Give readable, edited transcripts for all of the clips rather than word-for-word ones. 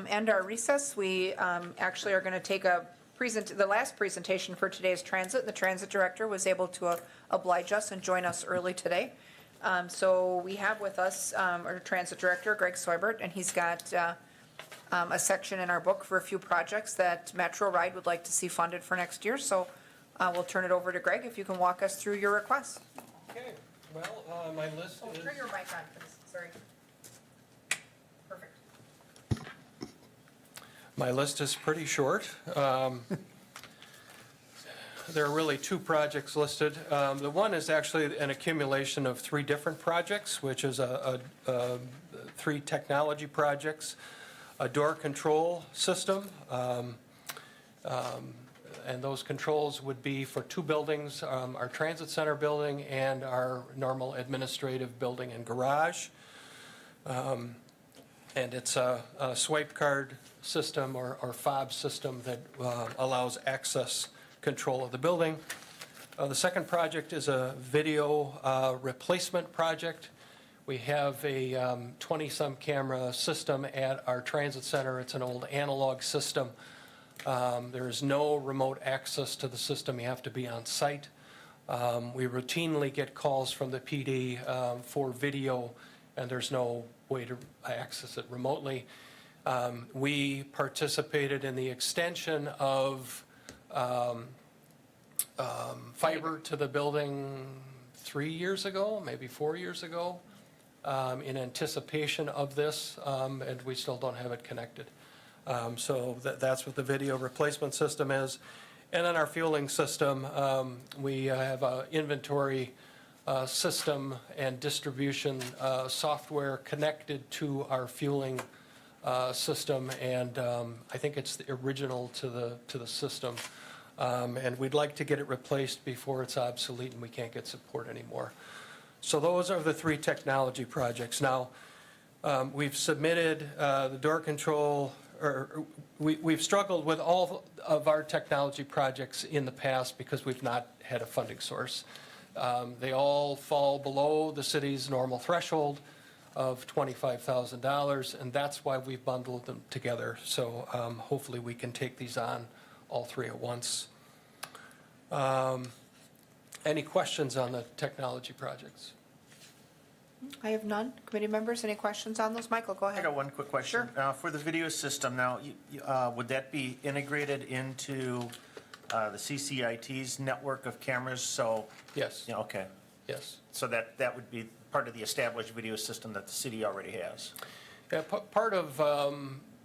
end our recess. We actually are going to take the last presentation for today's transit. The transit director was able to oblige us and join us early today. So we have with us our transit director, Greg Soibert, and he's got a section in our book for a few projects that Metro Ride would like to see funded for next year. So we'll turn it over to Greg if you can walk us through your requests. Okay, well, my list is... Turn your mic on, please. Sorry. Perfect. My list is pretty short. There are really two projects listed. The one is actually an accumulation of three different projects, which is three technology projects, a door control system, and those controls would be for two buildings, our transit center building and our normal administrative building and garage. And it's a swipe card system or fob system that allows access control of the building. The second project is a video replacement project. We have a 20-some camera system at our transit center. It's an old analog system. There is no remote access to the system. You have to be on site. We routinely get calls from the PD for video, and there's no way to access it remotely. We participated in the extension of fiber to the building 3 years ago, maybe 4 years ago, in anticipation of this, and we still don't have it connected. So that's what the video replacement system is. And then our fueling system, we have an inventory system and distribution software connected to our fueling system, and I think it's the original to the system. And we'd like to get it replaced before it's obsolete and we can't get support anymore. So those are the three technology projects. Now, we've submitted the door control, or we've struggled with all of our technology projects in the past because we've not had a funding source. They all fall below the city's normal threshold of $25,000, and that's why we've bundled them together. So hopefully we can take these on all three at once. Any questions on the technology projects? I have none. Committee members, any questions on those? Michael, go I ahead. got one quick question. Sure. For the video system, now, would that be integrated into the CCIT's network of cameras? So, Yes. yeah, okay. Yes. So that would be part of the established video system that the city already has? Yeah, part of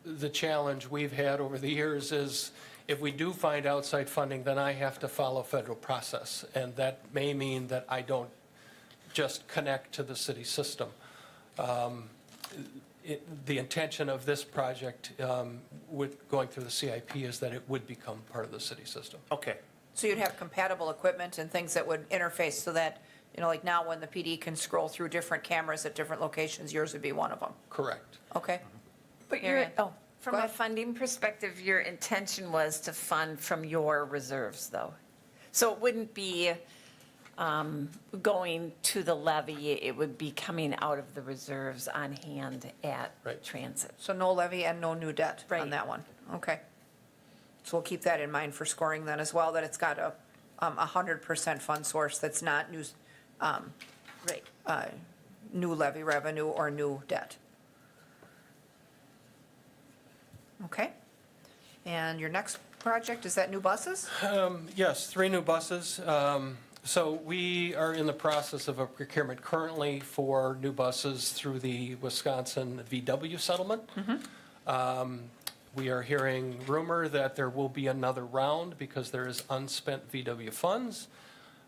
the challenge we've had over the years is if we do find outside funding, then I have to follow federal process. And that may mean that I don't just connect to the city system. The intention of this project with going through the CIP is that it would become part of the city system. Okay. So you'd have compatible equipment and things that would interface so that, you know, like now when the PD can scroll through different cameras at different locations, yours would be one of them. Correct. Okay. But Marianne, from go a ahead. funding perspective, your intention was to fund from your reserves, though. So it wouldn't be going to the levy, it would be coming out of the reserves on hand at Right. transit. So no levy and no new debt on Right. that one. Okay. So we'll keep that in mind for scoring then as well, that it's got a 100% fund source that's not new, Right. new levy revenue or new debt. Okay. And your next project, is that new buses? Yes, 3 new buses. So we are in the process of a procurement currently for new buses through the Wisconsin VW settlement. We are hearing rumor that there will be another round because there is unspent VW funds.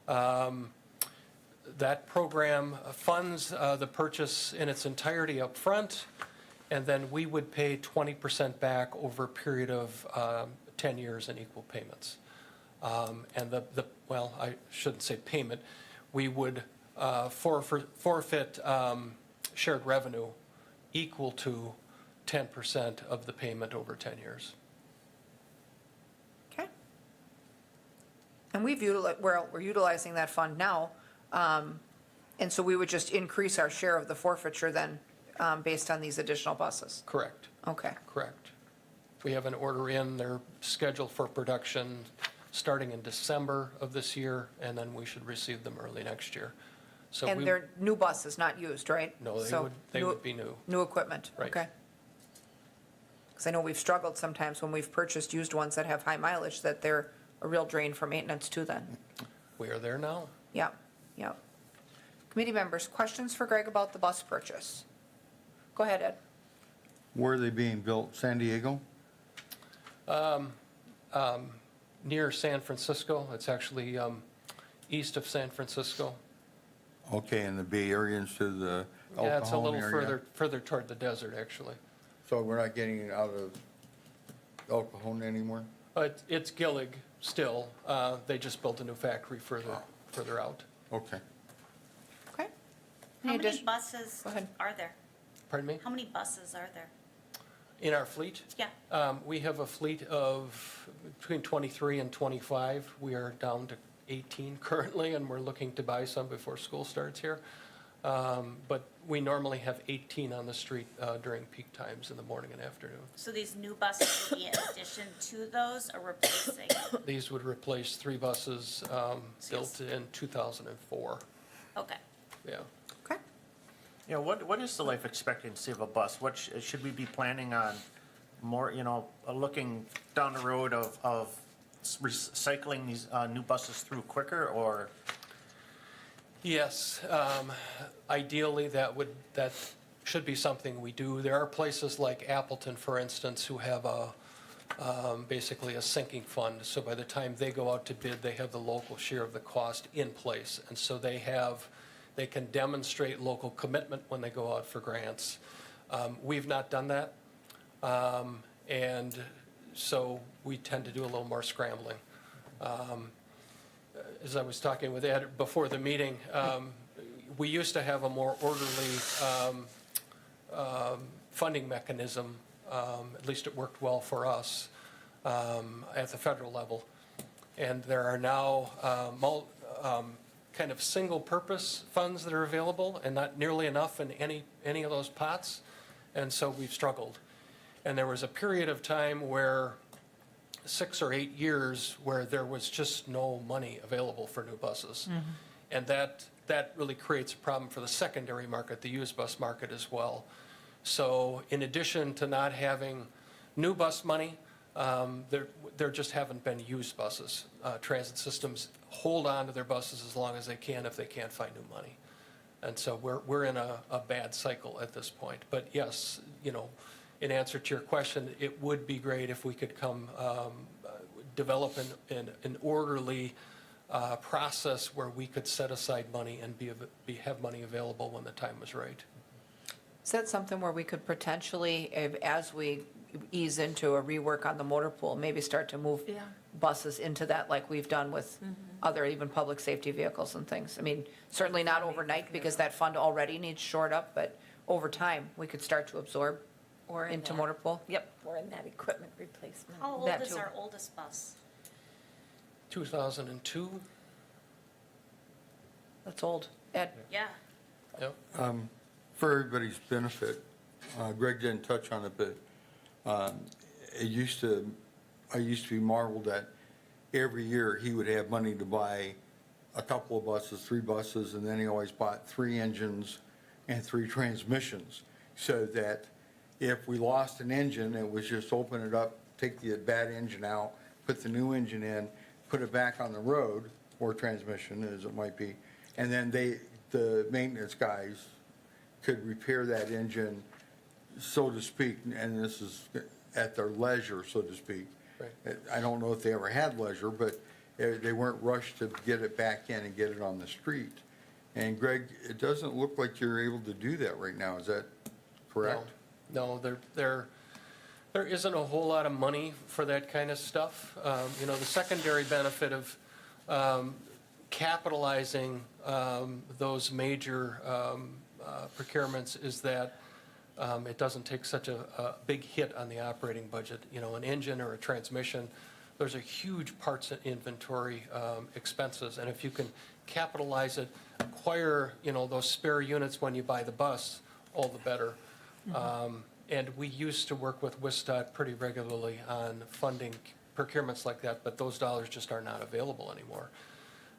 That program funds the purchase in its entirety up front, and then we would pay 20% back over a period of 10 years in equal payments. And well, I shouldn't say payment, we would forfeit shared revenue equal to 10% of the payment over 10 years. Okay. And we're utilizing that fund now, and so we would just increase our share of the forfeiture then based on these additional buses? Correct, Okay, correct. We have an order in, they're scheduled for production starting in December of this year, and then we should receive them early next year. So and we- they're new buses, not used, right? No, So they new- would be new. New equipment, Right. okay. Because I know we've struggled sometimes when we've purchased used ones that have high mileage, that they're a real drain for maintenance too then. We are there now. Yep, yep. Committee members, questions for Greg about the bus purchase? Go ahead, Ed. Where are they being built? San Diego? Near San Francisco, it's actually east of San Francisco. Okay, in the Bay Area instead of the El Yeah, it's a little Cajon area? further toward the desert, actually. So we're not getting it out of El Cajon anymore? It's Gillig still. They just built a new factory further out. Okay. Okay. How Any many addition- buses Go ahead. are there? Pardon me? How many buses are there? In our fleet? Yeah. We have a fleet of between 23 and 25. We are down to 18 currently, and we're looking to buy some before school starts here. But we normally have 18 on the street during peak times in the morning and afternoon. So these new buses would be in addition to those or replacing? These would replace 3 buses built in 2004. Okay. Yeah. Okay. Yeah, what is the life expectancy of a bus? What should we be planning on more, looking down the road of recycling these new buses through quicker, or? Yes, ideally, that should be something we do. There are places like Appleton, for instance, who have basically a sinking fund. So by the time they go out to bid, they have the local share of the cost in place. And so they can demonstrate local commitment when they go out for grants. We've not done that. And so we tend to do a little more scrambling. As I was talking with Ed before the meeting, we used to have a more orderly funding mechanism. At least it worked well for us at the federal level. And there are now kind of single-purpose funds that are available, and not nearly enough in any of those pots. And so we've struggled. And there was a period of time where 6 or 8 years where there was just no money available for new buses. And that really creates a problem for the secondary market, the used bus market as well. So in addition to not having new bus money, there just haven't been used buses. Transit systems hold on to their buses as long as they can if they can't find new money. And so we're in a bad cycle at this point. But yes, in answer to your question, it would be great if we could develop an orderly process where we could set aside money and have money available when the time was right. Is that something where we could potentially, as we ease into a rework on the motor pool, maybe start to move buses into that like we've done with other even public safety vehicles and things? I mean, certainly not overnight because that fund already needs shored up, but over time, we could start to absorb Or in into that- motor pool. Yep, or in that equipment replacement. How old That is too. our oldest bus? 2002? That's old. Ed? Yeah. Yep. For everybody's benefit, Greg didn't touch on it, but I used to be marveled that every year he would have money to buy a couple of buses, 3 buses, and then he always bought 3 engines and 3 transmissions, so that if we lost an engine, it was just open it up, take the bad engine out, put the new engine in, put it back on the road, or transmission as it might be, and then the maintenance guys could repair that engine, so to speak, and this is at their leisure, so to speak. Right. I don't know if they ever had leisure, but they weren't rushed to get it back in and get it on the street. And Greg, it doesn't look like you're able to do that right now, is that correct? No, there isn't a whole lot of money for that kind of stuff. The secondary benefit of capitalizing those major procurements is that it doesn't take such a big hit on the operating budget. An engine or a transmission, those are huge parts of inventory expenses. And if you can capitalize it, acquire, those spare units when you buy the bus, all the better. And we used to work with WISDOT pretty regularly on funding procurements like that, but those dollars just are not available anymore.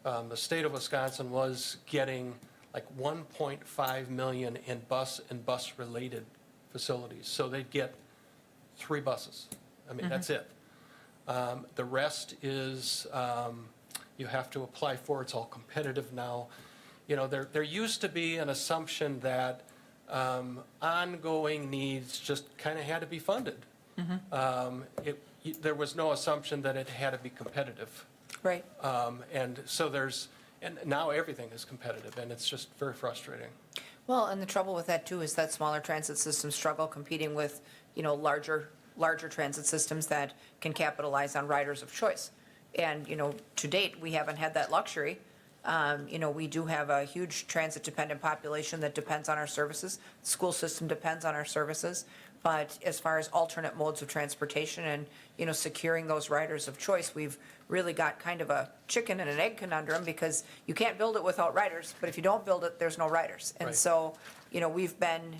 The state of Wisconsin was getting like 1.5 million in bus and bus-related facilities. So they'd get 3 buses. I mean, that's it. The rest is, you have to apply for. It's all competitive now. You know, there used to be an assumption that ongoing needs just kind of had to be funded. There was no assumption that it had to be competitive. Right. And so and now everything is competitive, and it's just very frustrating. Well, and the trouble with that too is that smaller transit systems struggle competing with, larger transit systems that can capitalize on riders of choice. And, to date, we haven't had that luxury. We do have a huge transit-dependent population that depends on our services. The school system depends on our services. But as far as alternate modes of transportation and, securing those riders of choice, we've really got kind of a chicken and an egg conundrum because you can't build it without riders, but if you don't build it, there's no riders. And Right. so, we've been,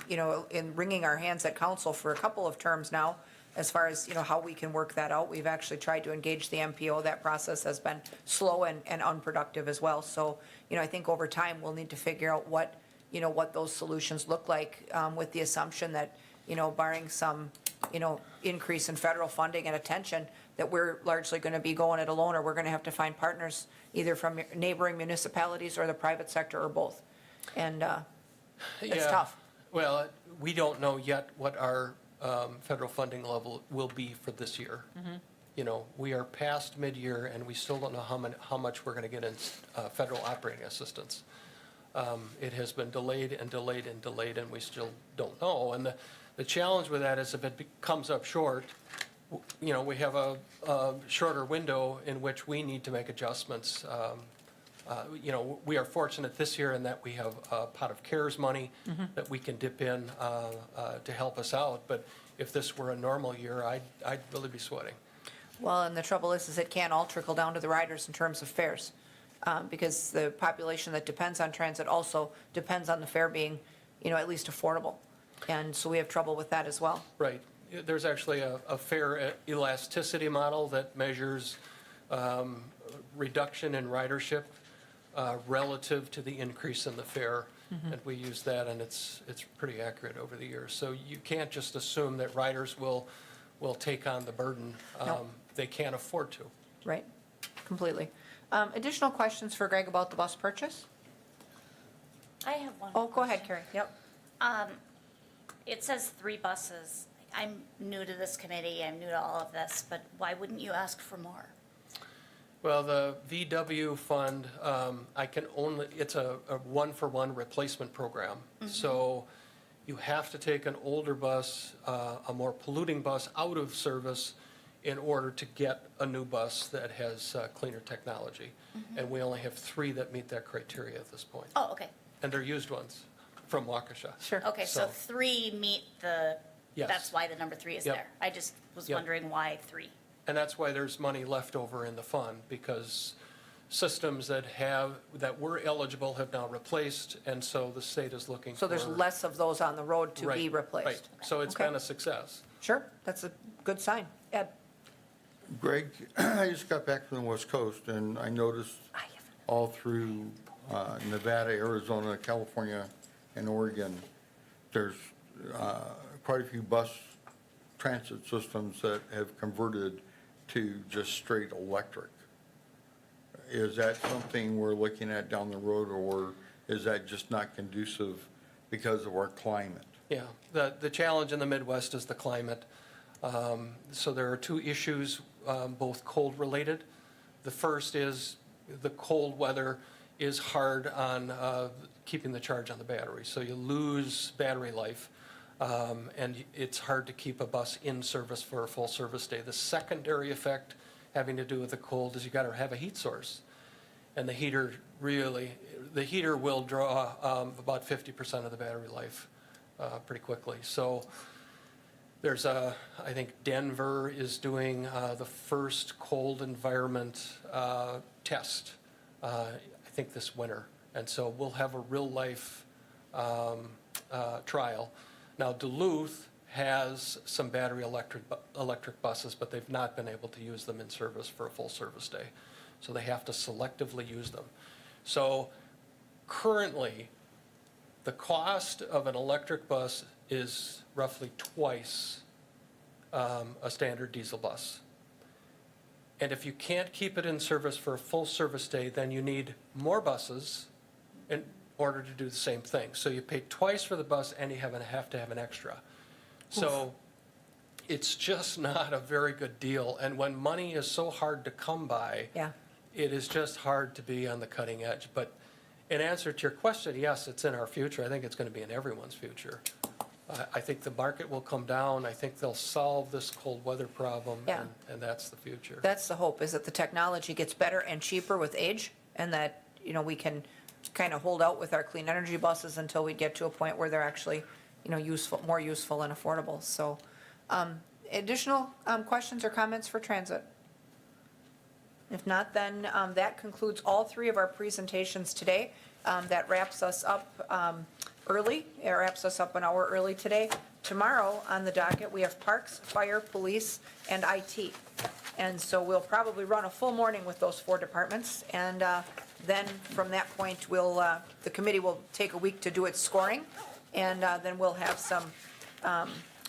in wringing our hands at council for a couple of terms now as far as, how we can work that out. We've actually tried to engage the MPO. That process has been slow and unproductive as well. So, I think over time, we'll need to figure out what those solutions look like, with the assumption that, barring some, increase in federal funding and attention, that we're largely going to be going it alone, or we're going to have to find partners either from neighboring municipalities or the private sector or both. And it's Yeah. tough. Well, we don't know yet what our federal funding level will be for this year. We are past mid-year, and we still don't know how much we're going to get in federal operating assistance. It has been delayed and delayed and delayed, and we still don't know. And the challenge with that is if it comes up short, we have a shorter window in which we need to make adjustments. We are fortunate this year in that we have a pot of CARES money that we can dip in to help us out. But if this were a normal year, I'd really be sweating. Well, and the trouble is it can't all trickle down to the riders in terms of fares, because the population that depends on transit also depends on the fare being, at least affordable. And so we have trouble with that as well. Right. There's actually a fare elasticity model that measures reduction in ridership relative to the increase in the fare. And we use that, and it's pretty accurate over the years. So you can't just assume that riders will take on the burden. No. They can't afford to. Right, completely. Additional questions for Greg about the bus purchase? I have one. Oh, go ahead, question. Carrie. Yep. It says 3 buses. I'm new to this committee, I'm new to all of this, but why wouldn't you ask for more? Well, the VW fund, it's a one-for-one replacement program. So you have to take an older bus, a more polluting bus out of service in order to get a new bus that has cleaner technology. And we only have 3 that meet that criteria at this point. Oh, okay, And they're used ones from Waukesha. Sure. okay, so 3 meet Yes. that's why the number 3 is Yep. there. I just was Yep. wondering why 3. And that's why there's money left over in the fund, because systems that were eligible have now replaced, and so the state is looking for. So there's less of those on the road to be Right, replaced? Right, so it's Okay. been a success. Sure, that's a good sign. Ed? Greg, I just got back from the West Coast, and I noticed all through Nevada, Arizona, California, and Oregon, there's quite a few bus transit systems that have converted to just straight electric. Is that something we're looking at down the road, or is that just not conducive because of our climate? Yeah, the challenge in the Midwest is the climate. So there are 2 issues, both cold-related. The first is the cold weather is hard on keeping the charge on the battery. So you lose battery life, and it's hard to keep a bus in service for a full service day. The secondary effect having to do with the cold is you got to have a heat source. And the heater will draw about 50% of the battery life pretty quickly. So there's I think Denver is doing the first cold environment test, I think this winter. And so we'll have a real life trial. Now Duluth has some battery electric buses, but they've not been able to use them in service for a full service day. So they have to selectively use them. So currently, the cost of an electric bus is roughly twice a standard diesel bus. And if you can't keep it in service for a full service day, then you need more buses in order to do the same thing. So you pay twice for the bus and you have to have an extra. So it's just not a very good deal. And when money is so hard to come by, Yeah. it is just hard to be on the cutting edge. But in answer to your question, yes, it's in our future. I think it's going to be in everyone's future. I think the market will come down. I think they'll solve this cold weather problem, Yeah. and that's the future. That's the hope, is that the technology gets better and cheaper with age, and that, we can kind of hold out with our clean energy buses until we get to a point where they're actually, more useful and affordable. So, additional questions or comments for transit? If not, then that concludes all three of our presentations today. That wraps us up early. It wraps us up an hour early today. Tomorrow on the docket, we have Parks, Fire, Police, and IT. And so we'll probably run a full morning with those four departments. And then from that point, the committee will take a week to do its scoring. And then we'll have some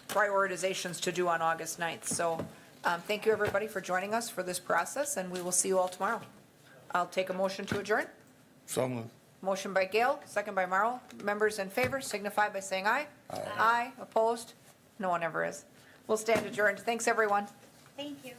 prioritizations to do on August 9th. So thank you, everybody, for joining us for this process, and we will see you all tomorrow. I'll take a motion to adjourn. So moved. Motion by Gail, second by Marl. Members in favor signify by saying aye. Aye. Opposed? No one ever is. We'll stand adjourned. Thanks, everyone. Thank you.